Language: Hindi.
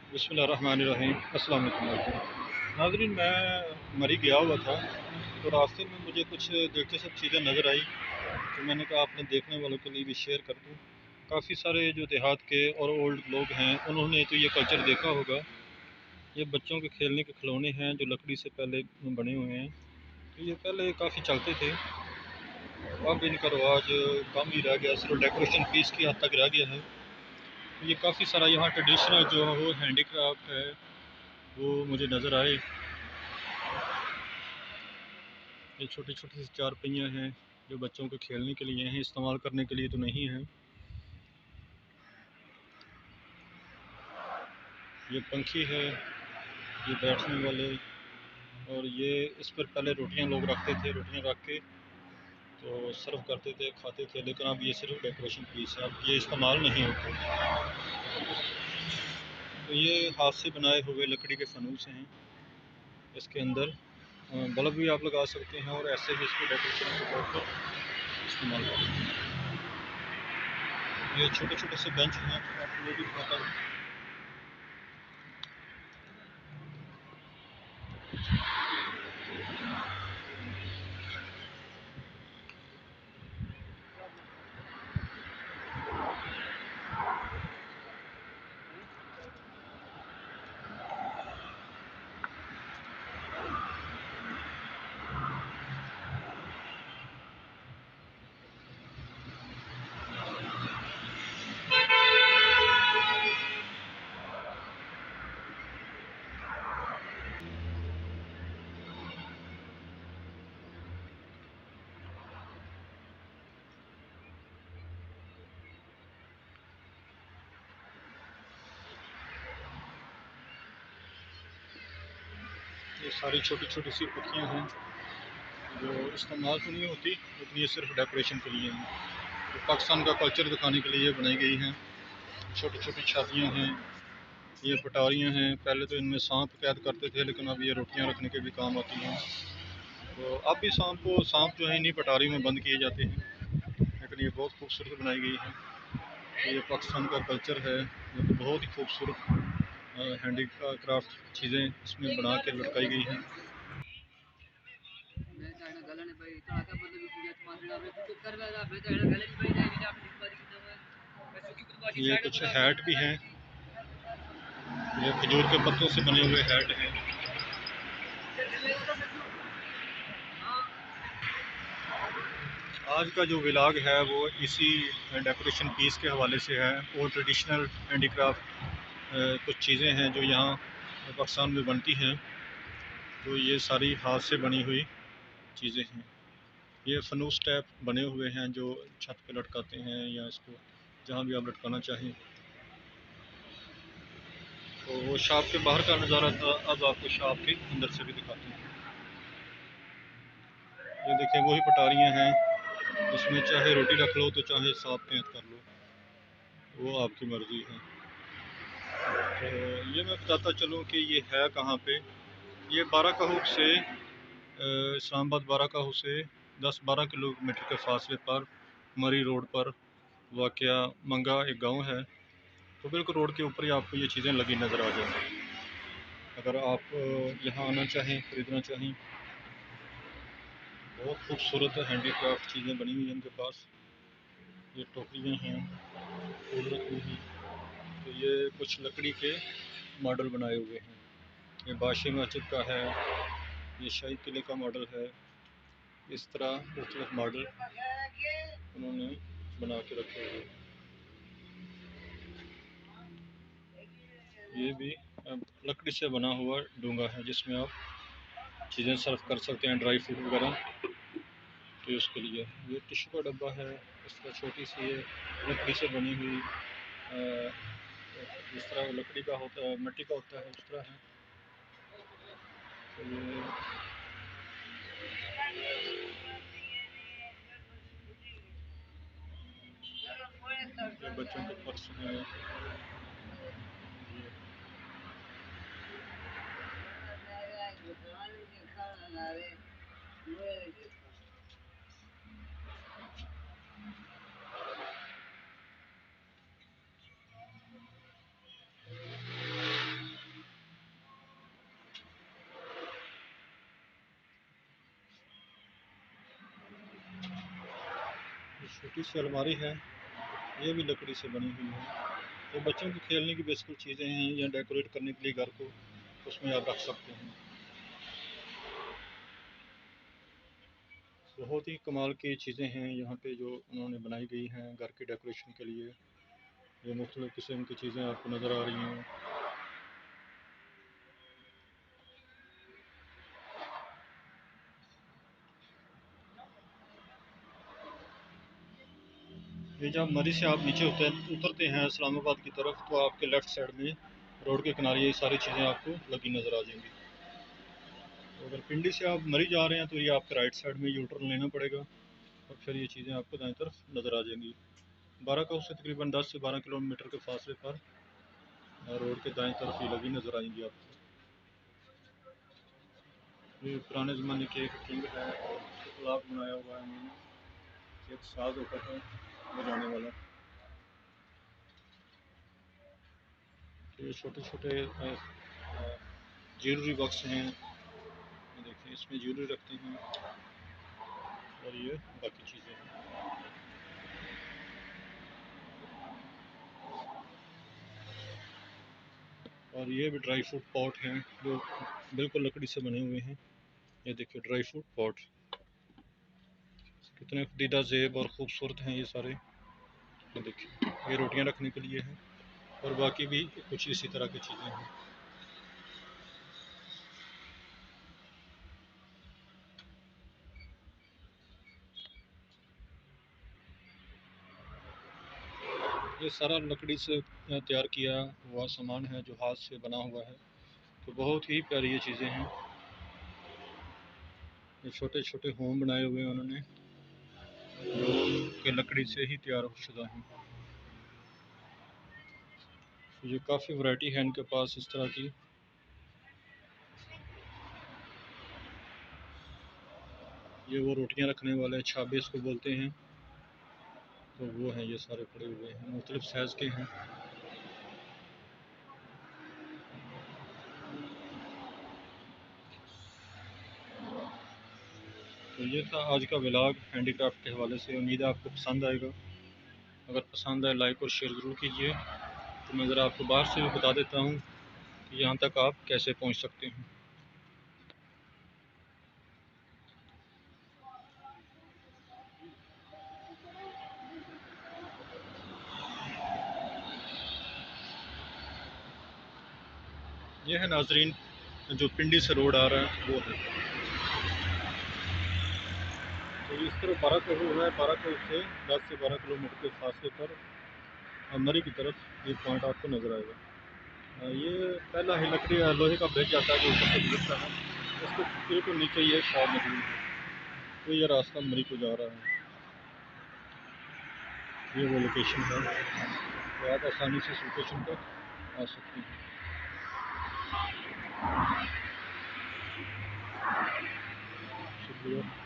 बिस्मिल्लाहिर्रहमानिर्रहीम। अस्सलाम वालेकुम नाज़रीन, मैं मरी गया हुआ था तो रास्ते में मुझे कुछ दिलचस्प चीज़ें नज़र आई तो मैंने कहा अपने देखने वालों के लिए भी शेयर कर दूँ। काफ़ी सारे जो देहात के और ओल्ड लोग हैं उन्होंने तो ये कल्चर देखा होगा। ये बच्चों के खेलने के खिलौने हैं जो लकड़ी से पहले बने हुए हैं। तो ये पहले काफ़ी चलते थे, अब इनका रवाज कम ही रह गया, सिर्फ डेकोरेशन पीस की हद तक रह गया है। तो ये काफ़ी सारा यहाँ ट्रेडिशनल जो है वो हैंडीक्राफ्ट है वो मुझे नज़र आए। ये छोटी छोटी सी चार पहियाँ हैं जो बच्चों के खेलने के लिए हैं, इस्तेमाल करने के लिए तो नहीं हैं। ये पंखी है, ये बैठने वाले, और ये इस पर पहले रोटियां लोग रखते थे, रोटियां रख के तो सर्व करते थे, खाते थे। लेकिन अब ये सिर्फ डेकोरेशन पीस है, अब ये इस्तेमाल नहीं होते। तो ये हाथ से बनाए हुए लकड़ी के फनूस हैं। इसके अंदर बल्ब भी आप लगा सकते हैं और ऐसे भी इसको डेकोरेशन के तौर पर इस्तेमाल कर सकते हैं। ये छोटे छोटे से बेंच हैं, आपको वो भी दिखाता हूँ। ये सारी छोटी छोटी सी पत्तियाँ हैं जो इस्तेमाल तो नहीं होती, लेकिन ये सिर्फ डेकोरेशन के लिए हैं। तो पाकिस्तान का कल्चर दिखाने के लिए बनाई गई हैं। छोटी छोटी छातियाँ हैं, ये पटारियाँ हैं। पहले तो इनमें सांप कैद करते थे, लेकिन अब ये रोटियां रखने के भी काम आती हैं। तो अब भी सांप जो है इन्हीं पटारी में बंद किए जाते हैं, लेकिन ये बहुत खूबसूरत बनाई गई है। तो ये पाकिस्तान का कल्चर है जो कि बहुत ही खूबसूरत हैंडी क्राफ्ट चीज़ें इसमें बना के लटकाई गई हैं। ये कुछ हैट भी हैं, ये खजूर के पत्तों से बने हुए हैट हैं। आज का जो व्लॉग है वो इसी डेकोरेशन पीस के हवाले से है, और ट्रेडिशनल हैंडीक्राफ्ट कुछ चीज़ें हैं जो यहाँ पाकिस्तान में बनती हैं। तो ये सारी हाथ से बनी हुई चीज़ें हैं। ये फनूस टाइप बने हुए हैं जो छत पे लटकाते हैं या इसको जहाँ भी आप लटकाना चाहें। तो वो शॉप के बाहर का नज़ारा था, अब आपको शॉप के अंदर से भी दिखाते हैं। ये देखिए वही पटारियाँ हैं, इसमें चाहे रोटी रख लो तो चाहे सांप कैद कर लो, वो आपकी मर्ज़ी है। तो ये मैं बताता चलूँ कि ये है कहाँ पे। ये बाराकाहू से इस्लामाबाद बाराकाहू से 10-12 किलोमीटर के फासले पर मरी रोड पर वाक़या मंगा एक गांव है। तो बिल्कुल रोड के ऊपर ही आपको ये चीज़ें लगी नज़र आ जाएंगी। अगर आप यहाँ आना चाहें, ख़रीदना चाहें, बहुत खूबसूरत हैंडीक्राफ्ट चीज़ें बनी हुई हैं इनके पास। ये टोकरियाँ हैं, फूल रखी हैं। तो ये कुछ लकड़ी के मॉडल बनाए हुए हैं। ये बादशाही मस्जिद का है, ये शाही किले का मॉडल है। इस तरह मुख्तलिफ मॉडल उन्होंने बना के रखे हुए हैं। ये भी लकड़ी से बना हुआ डूंगा है जिसमें आप चीज़ें सर्व कर सकते हैं, ड्राई फ्रूट वगैरह। तो उसके लिए ये टिश्यू का डब्बा है, इस तरह छोटी सी ये लकड़ी से बनी हुई, जिस तरह लकड़ी का होता है, मिट्टी का होता है, उस तरह है। तो ये बच्चों के पर्स हैं। छोटी सी अलमारी है, ये भी लकड़ी से बनी हुई है। तो बच्चों की खेलने की बेसिकल चीज़ें हैं या डेकोरेट करने के लिए घर को, उसमें आप रख सकते हैं। बहुत ही कमाल की चीज़ें हैं यहाँ पे जो उन्होंने बनाई गई हैं घर के डेकोरेशन के लिए। ये मुख्तलिफ़ किस्म की चीज़ें आपको नज़र आ रही हैं। ये जब मरी से आप नीचे उतरते हैं इस्लामाबाद की तरफ, तो आपके लेफ़्ट साइड में रोड के किनारे ये सारी चीज़ें आपको लगी नज़र आ जाएंगी। तो अगर पिंडी से आप मरी जा रहे हैं तो ये आपके राइट साइड में यू टर्न लेना पड़ेगा और फिर ये चीज़ें आपको दाएं तरफ नज़र आ जाएंगी। बाराकाऊ से तकरीबन 10 से 12 किलोमीटर के फासले पर रोड के दाएं तरफ ये लगी नज़र आएंगी आपको। ये पुराने ज़माने के एक किंग है और ब्लॉक बनाया हुआ है उन्होंने, एक साज होता था बजाने वाला। ये छोटे छोटे ज्वेलरी बॉक्स हैं, ये देखिए इसमें ज्वेलरी रखते हैं और ये बाकी चीज़ें हैं। और ये भी ड्राई फ्रूट पॉट हैं जो बिल्कुल लकड़ी से बने हुए हैं। ये देखिए ड्राई फ्रूट पॉट कितने दीदा जेब और ख़ूबसूरत हैं ये सारे। ये देखिए ये रोटियां रखने के लिए हैं और बाकी भी कुछ इसी तरह की चीज़ें हैं। ये सारा लकड़ी से तैयार किया हुआ सामान है जो हाथ से बना हुआ है, तो बहुत ही प्यारी ये चीज़ें हैं। ये छोटे छोटे होम बनाए हुए हैं उन्होंने जो कि लकड़ी से ही तैयार शुदा हैं। ये काफ़ी वैरायटी है इनके पास इस तरह की। ये वो रोटियां रखने वाले छाबे इसको बोलते हैं, तो वो हैं ये सारे पड़े हुए हैं, मुख्तलिफ साइज़ के हैं। तो ये था आज का व्लॉग हैंडीक्राफ्ट के हवाले से। उम्मीद है आपको पसंद आएगा। अगर पसंद आए लाइक और शेयर ज़रूर कीजिए। तो मैं ज़रा आपको बाहर से भी बता देता हूँ कि यहाँ तक आप कैसे पहुँच सकते हैं। ये है नाजरीन जो पिंडी से रोड आ रहा है वो है। तो इस तरफ बाराकाऊ है, बाराकाऊ से 10 से 12 किलोमीटर के फासले पर मरी की तरफ ये पॉइंट आपको नज़र आएगा। ये पहला ही लकड़ी लोहे का ब्रिज जाता है जो ऊपर से गुजरता है, उसके बिल्कुल नीचे ये शॉप मौजूद है। तो ये रास्ता मरी को जा रहा है, ये वो लोकेशन है, तो आप आसानी से इस लोकेशन तक आ सकते हैं। शुक्रिया।